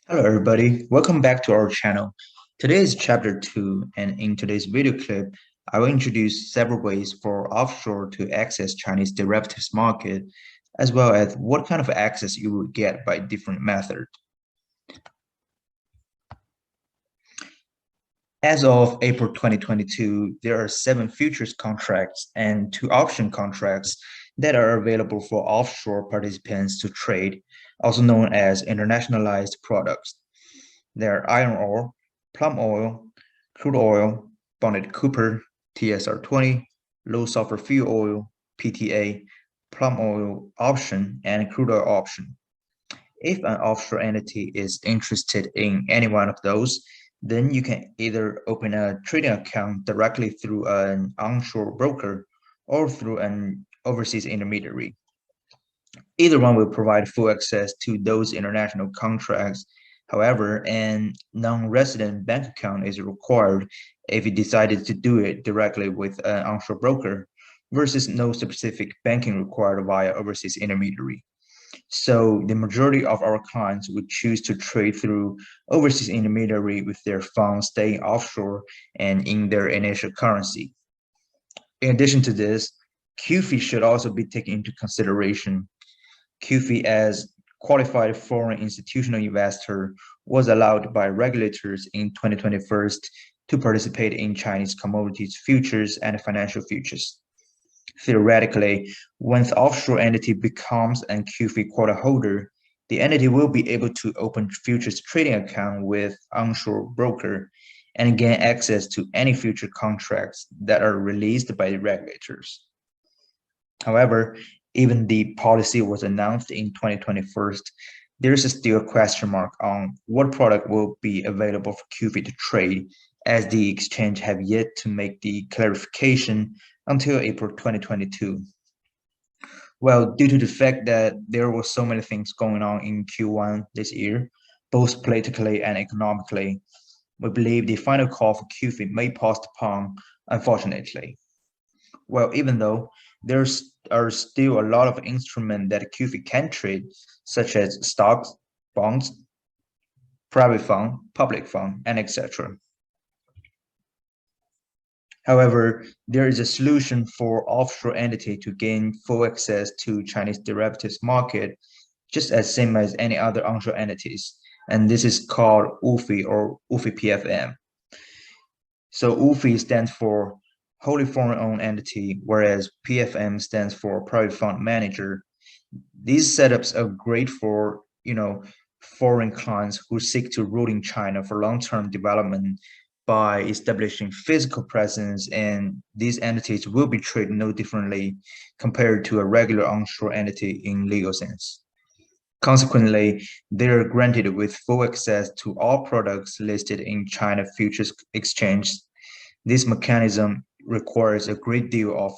Hello everybody, welcome back to our channel. Today is chapter 2 and in today's video clip, I will introduce several ways for offshore to access Chinese derivatives market as well as what kind of access you would get by different methods. As of April 2022, there are 7 futures contracts and 2 option contracts that are available for offshore participants to trade, also known as internationalized products. They're iron ore, plum oil, crude oil, bonded copper, TSR20, low sulfur fuel oil, PTA, plum oil option, and crude oil option. If an offshore entity is interested in any one of those, then you can either open a trading account directly through an onshore broker or through an overseas intermediary. Either one will provide full access to those international contracts. However, an non-resident bank account is required if you decided to do it directly with an onshore broker versus no specific banking required via overseas intermediary. So the majority of our clients would choose to trade through overseas intermediary with their funds staying offshore and in their initial currency. In addition to this, QFII should also be taken into consideration. QFII as qualified foreign institutional investor was allowed by regulators in 2021 to participate in Chinese commodities futures and financial futures. Theoretically, once the offshore entity becomes an QFII quota holder, the entity will be able to open futures trading account with onshore broker and gain access to any future contracts that are released by the regulators. However, even the policy was announced in 2021, there is still a question mark on what product will be available for QFII to trade, as the exchange have yet to make the clarification until April 2022. Well, due to the fact that there were so many things going on in Q1 this year, both politically and economically, we believe the final call for QFII may postpone, unfortunately. Well, even though there are still a lot of instruments that QFII can trade, such as stocks, bonds, private fund, public fund, and etc. However, there is a solution for offshore entity to gain full access to Chinese derivatives market, just as same as any other onshore entities, and this is called UFI or UFI PFM. So UFI stands for wholly foreign-owned entity, whereas PFM stands for private fund manager. These setups are great for foreign clients who seek to root in China for long-term development by establishing physical presence, and these entities will be treated no differently compared to a regular onshore entity in legal sense. Consequently, they are granted with full access to all products listed in China Futures Exchange. This mechanism requires a great deal of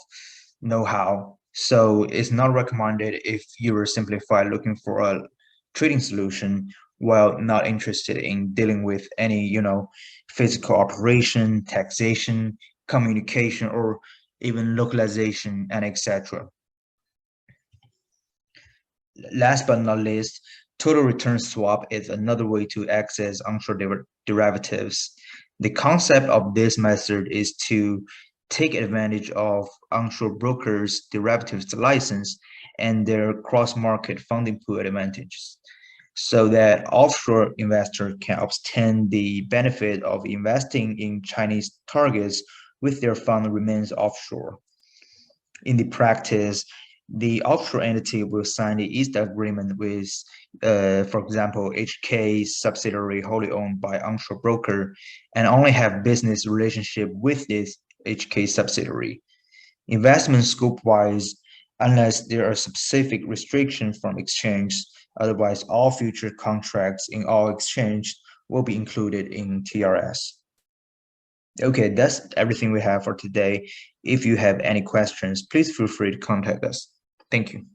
know-how, so it's not recommended if you are simplified looking for a trading solution while not interested in dealing with any, physical operation, taxation, communication, or even localization, and etc. Last but not least, total return swap is another way to access onshore derivatives. The concept of this method is to take advantage of onshore brokers' derivatives license and their cross-market funding pool advantages, so that offshore investors can obtain the benefit of investing in Chinese targets with their fund remains offshore. In the practice, the offshore entity will sign the East agreement with, for example, HK subsidiary wholly owned by onshore broker, and only have business relationship with this HK subsidiary. Investment scope-wise, unless there are specific restrictions from exchange, otherwise all future contracts in all exchange will be included in TRS. Okay, that's everything we have for today. If you have any questions, please feel free to contact us. Thank you.